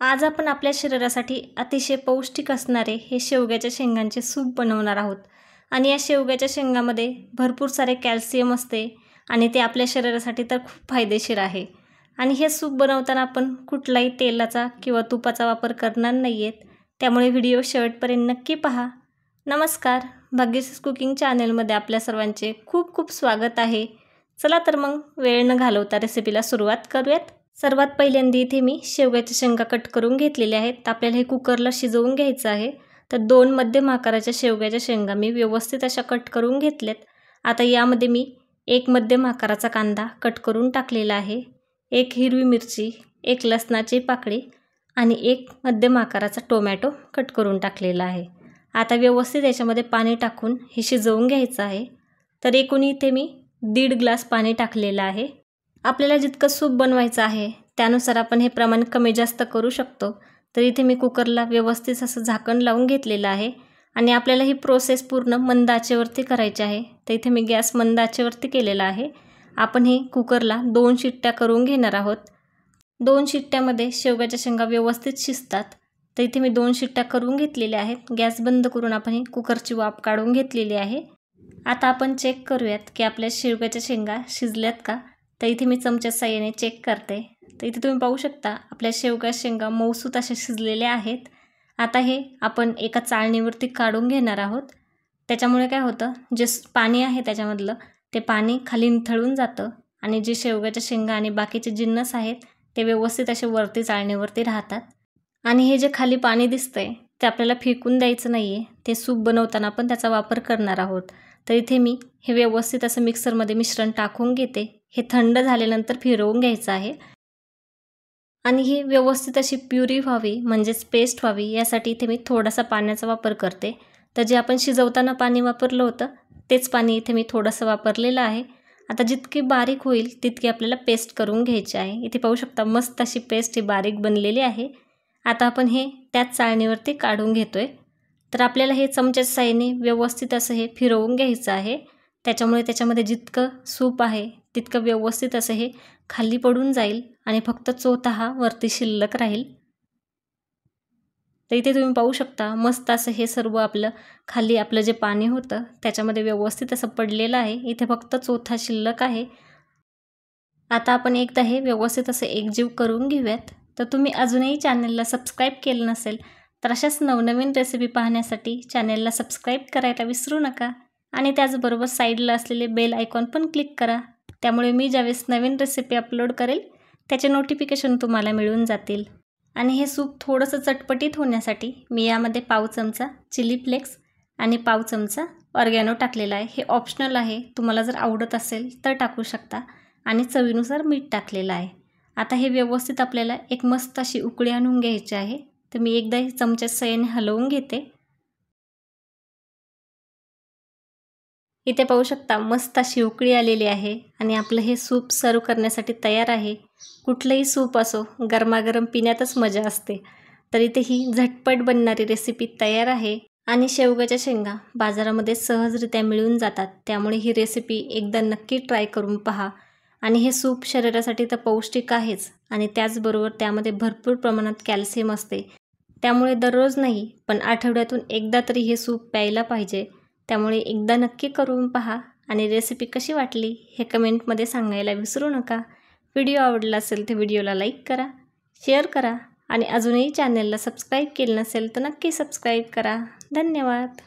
आज आपण आपल्या शरीरासाठी अतिशय पौष्टिक असणारे हे शेवग्याच्या शेंगांचे सूप बनवणार आहोत। आणि या शेवग्याच्या शेंगामध्ये भरपूर सारे कॅल्शियम असते आणि ते आपल्या शरीरासाठी तर खूप फायदेशीर आहे। आणि हे सूप बनवताना आपण कुठलाही तेलाचा किंवा तुपाचा वापर करणार नाहीयेत, त्यामुळे व्हिडिओ शेवटपर्यंत नक्की पहा। नमस्कार, भाग्यश्री कुकिंग चॅनलमध्ये आपल्या सर्वांचे खूप खूप स्वागत आहे। चला तर मग वेळ न घालवता रेसिपीला सुरुवात करूयात। सर्वात पहिल्यांदा इथे मी शेवग्याच्या शेंगा कट करून घेतलेल्या आहेत। आपल्याला हे कुकरला शिजवून घ्यायचं आहे। तर 2 मध्यम आकाराच्या शेवग्याच्या शेंगा मी व्यवस्थित अशा कट करून घेतलेत। आता यामध्ये मी 1 मध्यम आकाराचा कांदा कट करून टाकलेला आहे, 1 हिरवी मिरची, 1 लसणाची पाकळी आणि 1 मध्यम आकाराचा टोमॅटो कट करून टाकलेला आहे। आता व्यवस्थित याच्यामध्ये पाणी टाकून हे शिजवून घ्यायचं आहे। तर एकूण इथे मी 1.5 ग्लास पाणी टाकलेलं आहे। आपल्याला जितकं सूप बनवायचं आहे त्यानुसार आपण हे प्रमाण कमी जास्त करू शकतो। तर इथे मी कुकरला व्यवस्थित असं झाकण लावून घेतलेलं आहे आणि आपल्याला ही प्रोसेस पूर्ण मंद आचेवरती करायची आहे। तर इथे मी गॅस मंद आचेवरती केलेला आहे। आपण हे कुकरला 2 शिट्ट्या करून घेणार आहोत। 2 शिट्ट्यामध्ये शेवग्याच्या शेंगा व्यवस्थित शिजतात। तर इथे मी 2 शिट्ट्या करून घेतलेल्या आहेत। गॅस बंद करून आपण ही कुकरची वाफ काढून घेतलेली आहे। आता आपण चेक करूयात की आपल्या शेवग्याच्या शेंगा शिजल्यात का। तर इथे मी चमच्याच्या साहाय्याने चेक करते। तर इथे तुम्ही पाहू शकता आपल्या शेवग्याच्या शेंगा मऊसूत अशा शिजलेल्या आहेत। आता हे आपण एका चाळणीवरती काढून घेणार आहोत। त्याच्यामुळे काय होतं, जे पाणी आहे त्याच्यामधलं ते पाणी खाली निथळून जातं आणि जे शेवग्याच्या शेंगा आणि बाकीचे जिन्नस आहेत ते व्यवस्थित असे वरती चाळणीवरती राहतात। आणि हे जे खाली पाणी दिसतंय ते आपल्याला फेकून द्यायचं नाही आहे, ते सूप बनवताना आपण त्याचा वापर करणार आहोत। तर इथे मी हे व्यवस्थित असं मिक्सरमध्ये मिश्रण टाकून घेते। हे थंड झाल्यानंतर फिरवून घ्यायचं आहे आणि ही व्यवस्थित अशी प्युरी व्हावी म्हणजेच पेस्ट व्हावी यासाठी इथे मी थोडासा पाण्याचा वापर करते। तर जे आपण शिजवताना पाणी वापरलं होतं तेच पाणी इथे मी थोडंसं वापरलेलं आहे। आता जितकी बारीक होईल तितकी आपल्याला पेस्ट करून घ्यायची आहे। इथे पाहू शकता मस्त अशी पेस्ट ही बारीक बनलेली आहे। आता आपण हे त्याच चाळणीवरती काढून घेतोय। तर आपल्याला हे चमच्याच्या साहाय्याने व्यवस्थित असं हे फिरवून घ्यायचं आहे। त्याच्यामुळे त्याच्यामध्ये जितकं सूप आहे तितकं व्यवस्थित असं हे खाली पडून जाईल आणि फक्त चोथा हा वरती शिल्लक राहील। तर इथे तुम्ही पाहू शकता मस्त असं हे सर्व आपलं खाली आपलं जे पाणी होतं त्याच्यामध्ये व्यवस्थित असं पडलेलं आहे। इथे फक्त चोथा शिल्लक आहे। आता आपण एकदा हे व्यवस्थित असं एकजीव करून घेऊयात। तर तुम्ही अजूनही चॅनलला सबस्क्राईब केलं नसेल तर अशाच नवनवीन रेसिपी पाहण्यासाठी चॅनलला सबस्क्राईब करायला विसरू नका आणि त्याचबरोबर साईडला असलेले बेल आयकॉन पण क्लिक करा। त्यामुळे मी ज्यावेळेस नवीन रेसिपी अपलोड करेल त्याचे नोटिफिकेशन तुम्हाला मिळून जातील। आणि हे सूप थोडंसं चटपटीत होण्यासाठी मी यामध्ये पाव चमचा चिली फ्लेक्स आणि पाव चमचा ऑर्गॅनो टाकलेला आहे। हे ऑप्शनल आहे, तुम्हाला जर आवडत असेल तर टाकू शकता आणि चवीनुसार मीठ टाकलेलं आहे। आता हे व्यवस्थित आपल्याला एक मस्त अशी उकळी आणून घ्यायची आहे। तर मी एकदा हे चमच्याच्या साहाय्याने हलवून घेते। इथे पाहू शकता मस्त अशी उकळी आलेली आहे आणि आपलं हे सूप सर्व करण्यासाठी तयार आहे। कुठलंही सूप असो गरमागरम पिण्यातच मजा असते। तर इथे ही झटपट बनणारी रेसिपी तयार आहे आणि शेवग्याच्या शेंगा बाजारामध्ये सहजरित्या मिळून जातात, त्यामुळे ही रेसिपी एकदा नक्की ट्राय करून पहा। आणि हे सूप शरीरासाठी तर पौष्टिक आहेच आणि त्याचबरोबर त्यामध्ये भरपूर प्रमाणात कॅल्शियम असते, त्यामुळे दररोज नाही पण आठवड्यातून एकदा तरी हे सूप प्यायला पाहिजे। त्यामुळे एकदा नक्की करून पहा आणि रेसिपी कशी वाटली हे कमेंटमध्ये सांगायला विसरू नका। व्हिडिओ आवडला असेल तर व्हिडिओला लाईक करा, शेअर करा आणि अजूनही चॅनलला सबस्क्राईब केलं नसेल तर नक्की सबस्क्राईब करा। धन्यवाद।